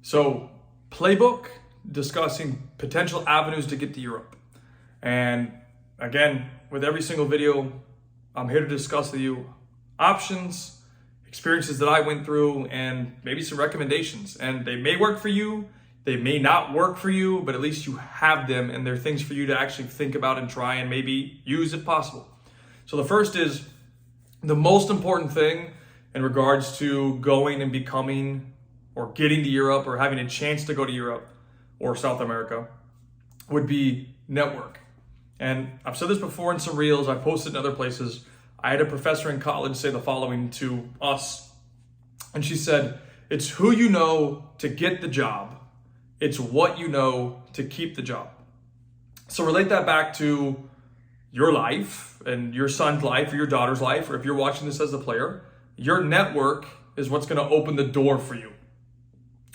So, playbook discussing potential avenues to get to Europe. And again, with every single video, I'm here to discuss with you options, experiences that I went through, and maybe some recommendations. And they may work for you, they may not work for you, but at least you have them and they're things for you to actually think about and try and maybe use if possible. So the first is the most important thing in regards to going and becoming or getting to Europe or having a chance to go to Europe or South America would be network. And I've said this before in some reels, I've posted in other places. I had a professor in college say the following to us. And she said, it's who you know to get the job. It's what you know to keep the job. So relate that back to your life and your son's life or your daughter's life, or if you're watching this as a player, your network is what's going to open the door for you.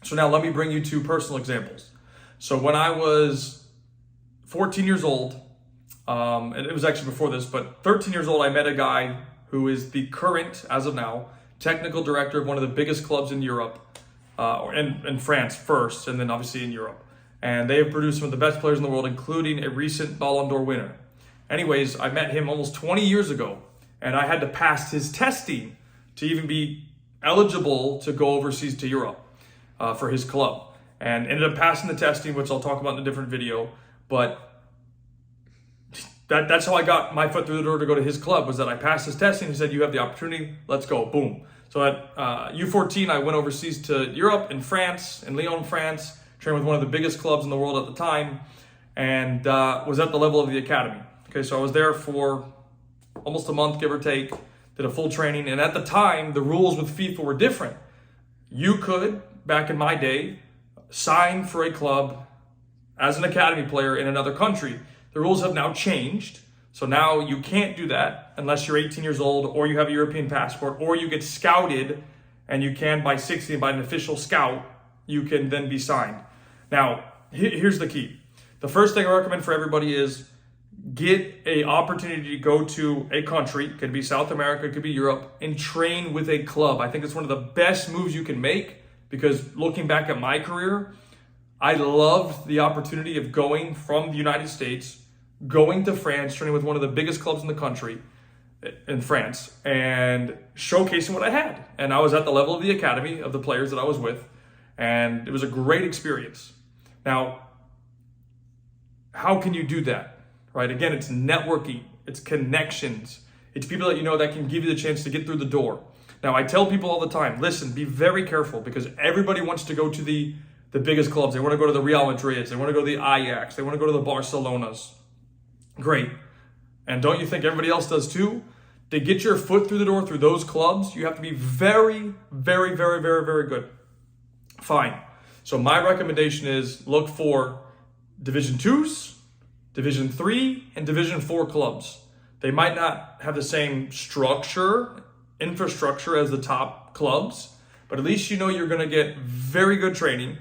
So now let me bring you two personal examples. So when I was 14 years old, and it was actually before this, but 13 years old, I met a guy who is the current, as of now, technical director of one of the biggest clubs in Europe, in France first, and then obviously in Europe. And they have produced some of the best players in the world, including a recent Ballon d'Or winner. Anyways, I met him almost 20 years ago, and I had to pass his testing to even be eligible to go overseas to Europe for his club. And ended up passing the testing, which I'll talk about in a different video. But that's how I got my foot through the door to go to his club, was that I passed his testing. He said, you have the opportunity, let's go, boom. So at U14, I went overseas to Europe, in France, in Lyon, France, trained with one of the biggest clubs in the world at the time, and was at the level of the academy. Okay, so I was there for almost a month, give or take, did a full training. And at the time, the rules with FIFA were different. You could, back in my day, sign for a club as an academy player in another country. The rules have now changed. So now you can't do that unless you're 18 years old or you have a European passport or you get scouted, and you can by 16 by an official scout, you can then be signed. Now, here's the key. The first thing I recommend for everybody is get an opportunity to go to a country, it could be South America, it could be Europe, and train with a club. I think it's one of the best moves you can make, because looking back at my career, I loved the opportunity of going from the United States, going to France, training with one of the biggest clubs in the country, in France, and showcasing what I had. And I was at the level of the academy of the players that I was with, and it was a great experience. Now, how can you do that? Right? Again, it's networking, it's connections, it's people that you know that can give you the chance to get through the door. Now, I tell people all the time, listen, be very careful, because everybody wants to go to the biggest clubs. They want to go to the Real Madrids, they want to go to the Ajax, they want to go to the Barcelonas. Great. And don't you think everybody else does too? To get your foot through the door through those clubs, you have to be very, very, very, very, very good. Fine. So my recommendation is look for Division 2s, Division 3, and Division 4 clubs. They might not have the same infrastructure as the top clubs, but at least you know you're going to get very good training.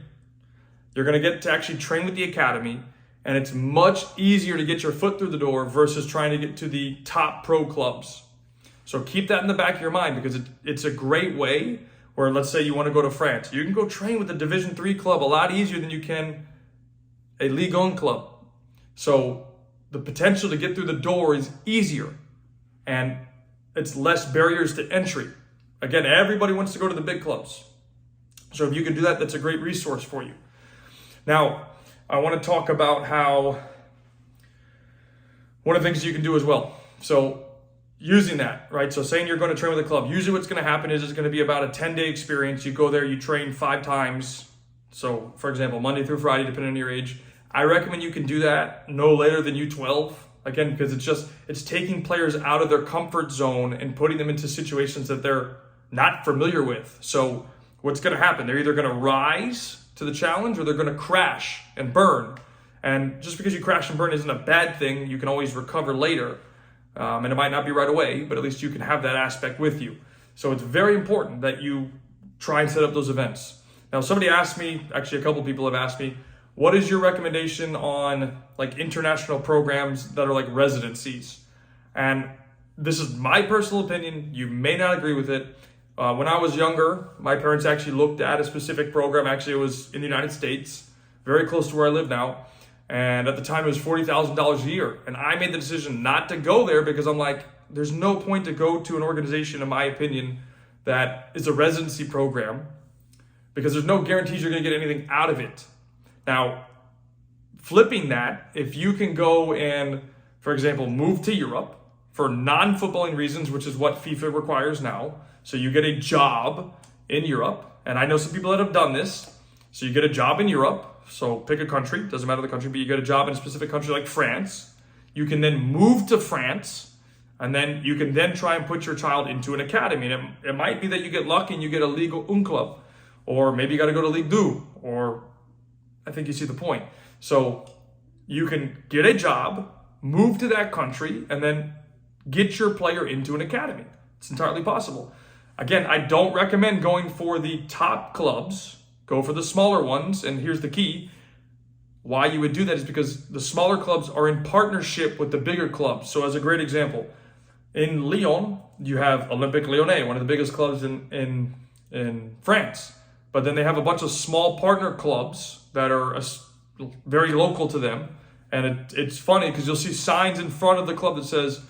You're going to get to actually train with the academy, and it's much easier to get your foot through the door versus trying to get to the top pro clubs. So keep that in the back of your mind, because it's a great way where, let's say you want to go to France. You can go train with a Division 3 club a lot easier than you can a Ligue 1 club. So the potential to get through the door is easier, and it's less barriers to entry. Again, everybody wants to go to the big clubs. So if you can do that, that's a great resource for you. Now, I want to talk about how one of the things you can do as well. So using that, right? So saying you're going to train with a club, usually what's going to happen is it's going to be about a 10-day experience. You go there, you train 5 times. So for example, Monday through Friday, depending on your age. I recommend you can do that no later than U12. Again, because it's taking players out of their comfort zone and putting them into situations that they're not familiar with. So what's going to happen? They're either going to rise to the challenge or they're going to crash and burn. And just because you crash and burn isn't a bad thing. You can always recover later. And it might not be right away, but at least you can have that aspect with you. So it's very important that you try and set up those events. Now, somebody asked me, actually a couple people have asked me, what is your recommendation on like international programs that are like residencies? And this is my personal opinion. You may not agree with it. When I was younger, my parents actually looked at a specific program. Actually, it was in the United States, very close to where I live now. And at the time, it was $40,000 a year. And I made the decision not to go there because I'm like, there's no point to go to an organization, in my opinion, that is a residency program because there's no guarantees you're going to get anything out of it. Now, flipping that, if you can go and, for example, move to Europe for non-footballing reasons, which is what FIFA requires now. So you get a job in Europe, and I know some people that have done this. So you get a job in Europe, so pick a country, doesn't matter the country, but you get a job in a specific country like France. You can then move to France, and then you can then try and put your child into an academy. And it might be that you get lucky and you get a Ligue 1 club, or maybe you got to go to Ligue 2, or I think you see the point. So you can get a job, move to that country, and then get your player into an academy. It's entirely possible. Again, I don't recommend going for the top clubs. Go for the smaller ones. And here's the key. Why you would do that is because the smaller clubs are in partnership with the bigger clubs. So as a great example, in Lyon, you have Olympique Lyonnais, one of the biggest clubs in France. But then they have a bunch of small partner clubs that are very local to them. And it's funny because you'll see signs in front of the club that says,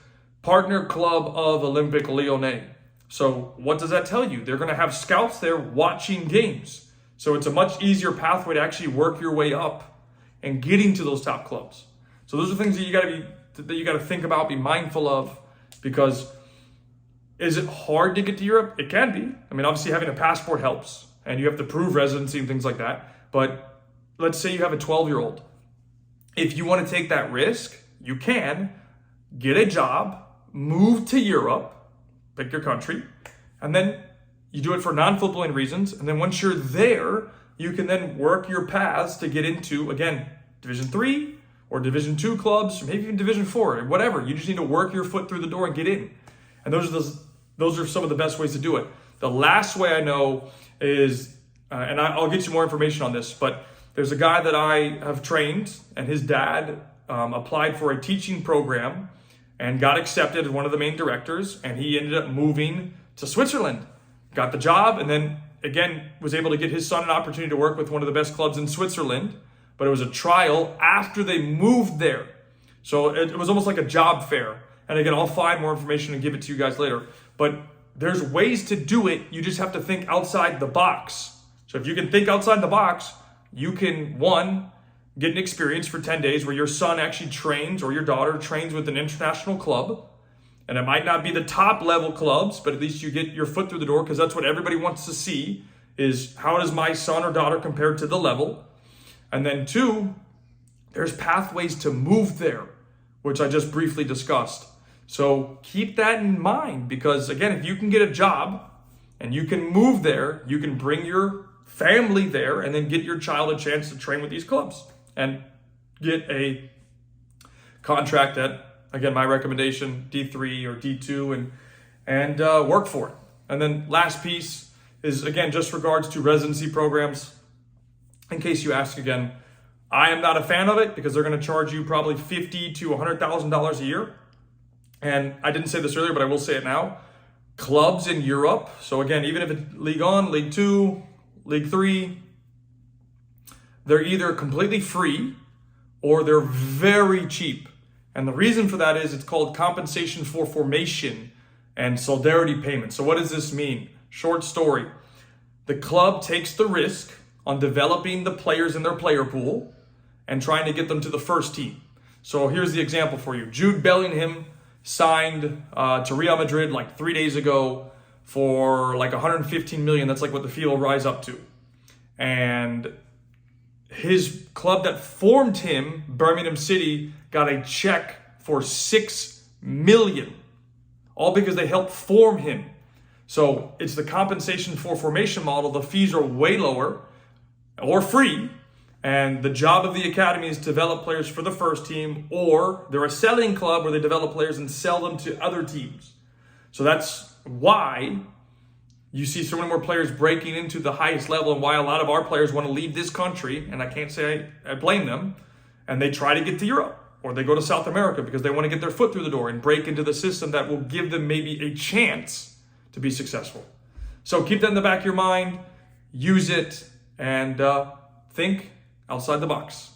Partner Club of Olympique Lyonnais. So what does that tell you? They're going to have scouts there watching games. So it's a much easier pathway to actually work your way up and getting to those top clubs. So those are things that you got to think about, be mindful of, because is it hard to get to Europe? It can be. I mean, obviously having a passport helps, and you have to prove residency and things like that. But let's say you have a 12-year-old. If you want to take that risk, you can get a job, move to Europe, pick your country, and then you do it for non-footballing reasons. And then once you're there, you can then work your paths to get into, again, Division 3 or Division 2 clubs, or maybe even Division 4, whatever. You just need to work your foot through the door and get in. And those are some of the best ways to do it. The last way I know is, and I'll get you more information on this, but there's a guy that I have trained, and his dad applied for a teaching program and got accepted as one of the main directors, and he ended up moving to Switzerland, got the job, and then again was able to get his son an opportunity to work with one of the best clubs in Switzerland, but it was a trial after they moved there. So it was almost like a job fair. And again, I'll find more information and give it to you guys later. But there's ways to do it. You just have to think outside the box. So if you can think outside the box, you can, one, get an experience for 10 days where your son actually trains, or your daughter trains with an international club. And it might not be the top level clubs, but at least you get your foot through the door, because that's what everybody wants to see, is how does my son or daughter compare to the level? And then two, there's pathways to move there, which I just briefly discussed. So keep that in mind, because again, if you can get a job and you can move there, you can bring your family there and then get your child a chance to train with these clubs and get a contract at, again, my recommendation, D3 or D2, and work for it. And then last piece is, again, just regards to residency programs. In case you ask again, I am not a fan of it because they're going to charge you probably $50,000 to $100,000 a year. And I didn't say this earlier, but I will say it now. Clubs in Europe, so again, even if it's Ligue 1, Ligue 2, Ligue 3, they're either completely free or they're very cheap. And the reason for that is it's called compensation for formation and solidarity payment. So what does this mean? Short story. The club takes the risk on developing the players in their player pool and trying to get them to the first team. So here's the example for you. Jude Bellingham signed to Real Madrid like 3 days ago for like 115 million. That's like what the fee will rise up to. And his club that formed him, Birmingham City, got a check for 6 million, all because they helped form him. So it's the compensation for formation model. The fees are way lower or free. And the job of the academy is to develop players for the first team, or they're a selling club where they develop players and sell them to other teams. So that's why you see so many more players breaking into the highest level, and why a lot of our players want to leave this country, and I can't say I blame them, and they try to get to Europe, or they go to South America because they want to get their foot through the door and break into the system that will give them maybe a chance to be successful. So keep that in the back of your mind, use it, and think outside the box.